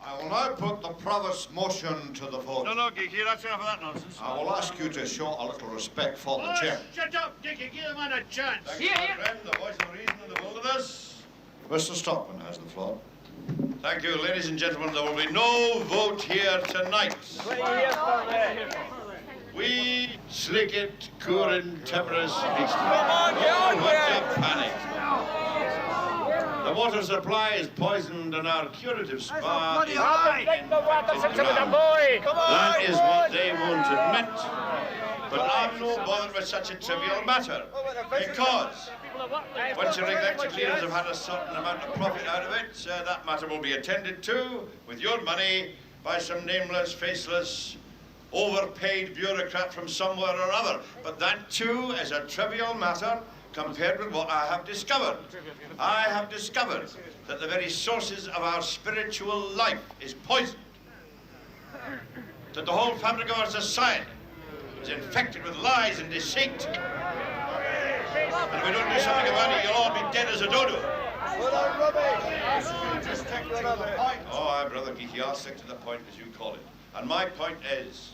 I will now put the Provost's motion to the vote. No, Geeky, that's enough of that nonsense. I will ask you to show a little respect for the chair. Shut up, Geeky. Give the man a chance. Thank you, my friend, the voice of reason in the wilderness. Mr. Stockman has the floor. Thank you, ladies and gentlemen. There will be no vote here tonight. We slick it, Curin, Temperance, Beast. What's your panic? The water supply is poisoned and our curative spa is That is what they won't admit. But I'm no bothered with such a trivial matter. Because once your neglected leaders have had a certain amount of profit out of it, that matter will be attended to with your money by some nameless, faceless, overpaid bureaucrat from somewhere or other. But that too is a trivial matter compared with what I have discovered. I have discovered that the very sources of our spiritual life is poisoned. That the whole fabric of our society is infected with lies and deceit. And if we don't do something about it, you'll all be dead as a dodo. Oh, aye, Brother Geeky, I'll stick to the point as you call it. And my point is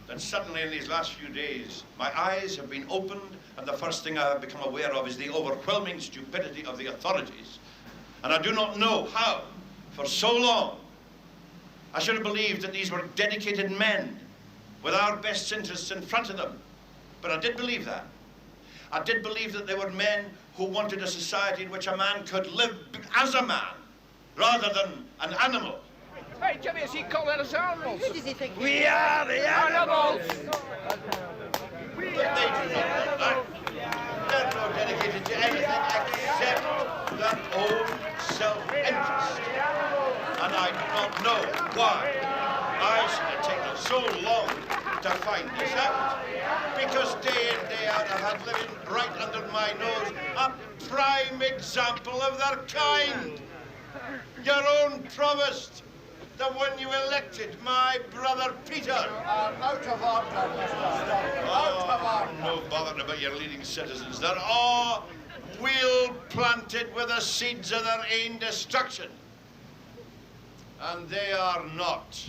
that suddenly in these last few days, my eyes have been opened, and the first thing I have become aware of is the overwhelming stupidity of the authorities. And I do not know how, for so long, I should have believed that these were dedicated men with our best interests in front of them. But I did believe that. I did believe that they were men who wanted a society in which a man could live as a man, rather than an animal. Hey, Jimmy, is he calling us animals? Who does he think? We are the animals! But they do not want that. They're not dedicated to anything except their own self-interest. And I do not know why I should have taken so long to find this out. Because day in, day out, I've had living right under my nose a prime example of their kind. Your own provost. The one you elected, my brother Peter. Out of order, Mr. Stockman. Out of order. No bother about your leading citizens. They're all wheel planted with the seeds of their own destruction. And they are not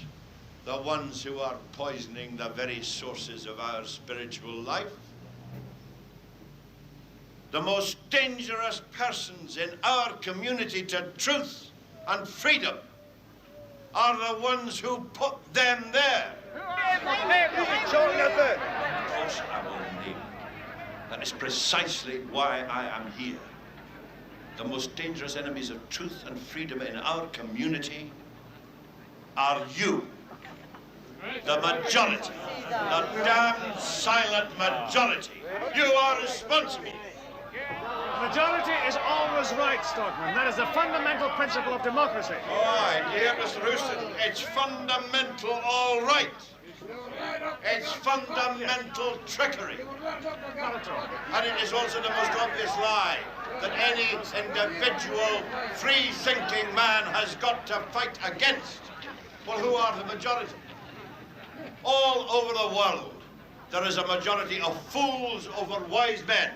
the ones who are poisoning the very sources of our spiritual life. The most dangerous persons in our community to truth and freedom are the ones who put them there. Of course I will name them. That is precisely why I am here. The most dangerous enemies of truth and freedom in our community are you, the majority, the damned silent majority. You are responsible. Majority is always right, Stockman. That is the fundamental principle of democracy. All right, dear Mr. Houston, it's fundamental all right. It's fundamental trickery. And it is also the most obvious lie that any individual free-thinking man has got to fight against. Well, who are the majority? All over the world, there is a majority of fools over wise men.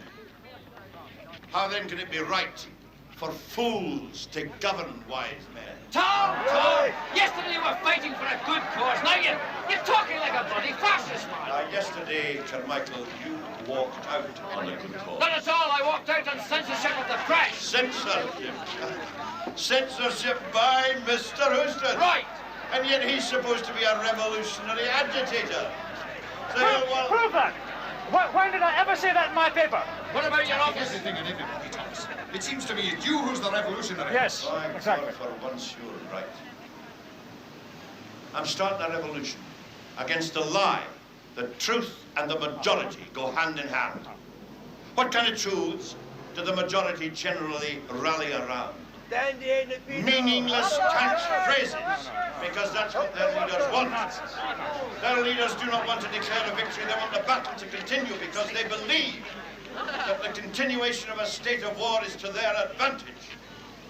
How then can it be right for fools to govern wise men? Tom! Yesterday you were fighting for a good cause. Now you're talking like a bloody fascist, man. Yesterday, Carmichael, you walked out on a good cause. Not at all. I walked out on censorship of the press. Censorship. Censorship by Mr. Houston. Right. And yet he's supposed to be a revolutionary agitator. So, well, Prove that! When did I ever say that in my paper? What about your office? Everything and everybody, Thomas. It seems to me it's you who's the revolutionary. Yes, thank exactly. God for once you're right. I'm starting a revolution against the lie that truth and the majority go hand in hand. What kind of truths do the majority generally rally around? Meaningless catchphrases, because that's what their leaders want. Their leaders do not want to declare a victory, they want the battle to continue because they believe that the continuation of a state of war is to their advantage,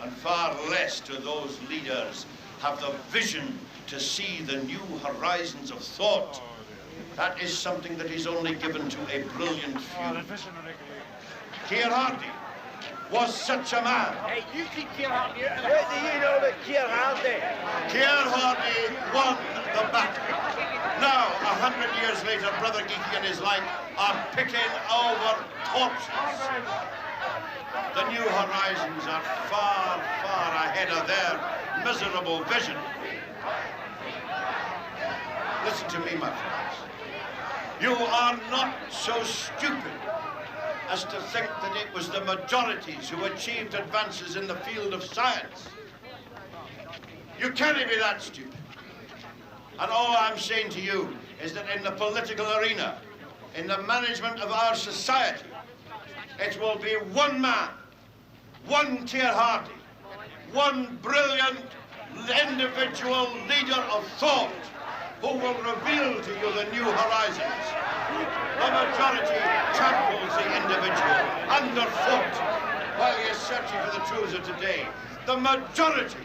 and far less do those leaders have the vision to see the new horizons of thought. That is something that is only given to a brilliant few. Keir Hardie, was such a man. Hey, you keep Keir Hardy out of What do you know about Keir Hardy? Keir Hardy won the battle. Now, 100 years later, Brother Geeky and his like are picking over corpses. The new horizons are far, far ahead of their miserable vision. Listen to me, my friends. You are not so stupid as to think that it was the majorities who achieved advances in the field of science. You can't be that stupid. And all I'm saying to you is that in the political arena, in the management of our society, it will be one man, one Keir Hardy, one brilliant individual leader of thought who will reveal to you the new horizons. The majority tramples the individual underfoot while he is searching for the truths of today. The majorities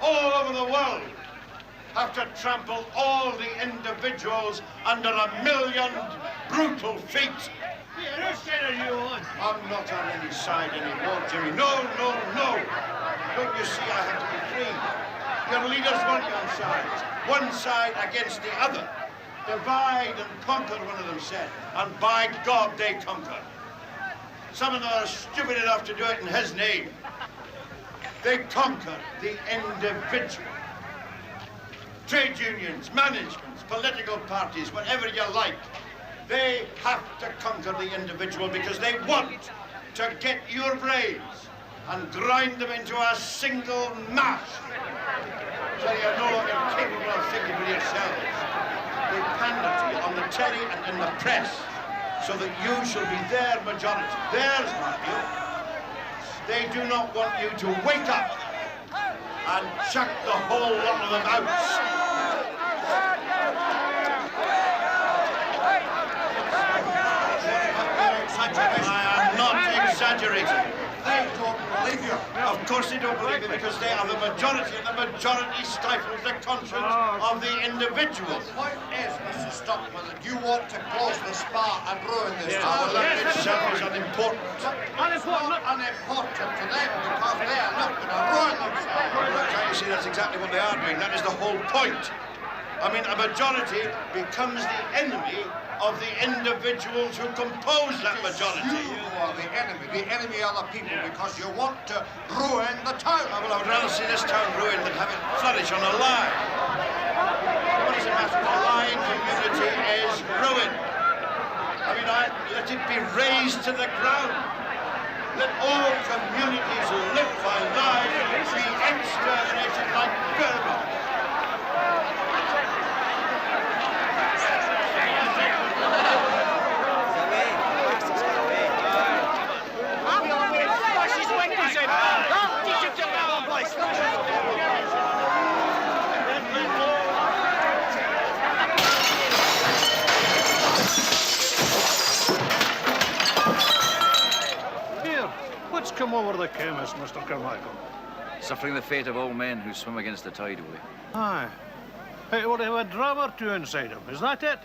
all over the world have to trample all the individuals under a million brutal feet. Yeah, whose side are you on? I'm not on any side anymore, Jimmy. No, no, no. Don't you see I have to be free? Your leaders want you on sides. One side against the other. Divide and conquer, one of them said. And by God, they conquer. Some of them are stupid enough to do it in his name. They conquer the individual. Trade unions, managements, political parties, whatever you like. They have to conquer the individual because they want to get your brains and grind them into a single mass. So you're no longer capable of thinking for yourselves. They pander to you on the telly and in the press so that you shall be their majority. Theirs, mind you. They do not want you to wake up and chuck the whole lot of them out. I am not exaggerating. They don't believe you. Of course they don't believe me because they are the majority, and the majority stifles the conscience of the individual. The point is, Mr. Stockman, that you want to close the spa and ruin this town. Well, that itself is unimportant. It's not unimportant to them because they are not going to ruin themselves. Well, you see, that's exactly what they are doing. That is the whole point. I mean, a majority becomes the enemy of the individuals who compose that majority. You are the enemy. The enemy are the people because you want to ruin the town. Oh, well, I would rather see this town ruined than have it flourish on a lie. What does it matter? A lying community is ruined. I mean, let it be razed to the ground. Let all communities who live by lies be exterminated like vermin. What's come over the chemist, Mr. Carmichael? Suffering the fate of all men who swim against the tide, Willie. Aye. Hey, well, they have a dram or two inside him, is that it?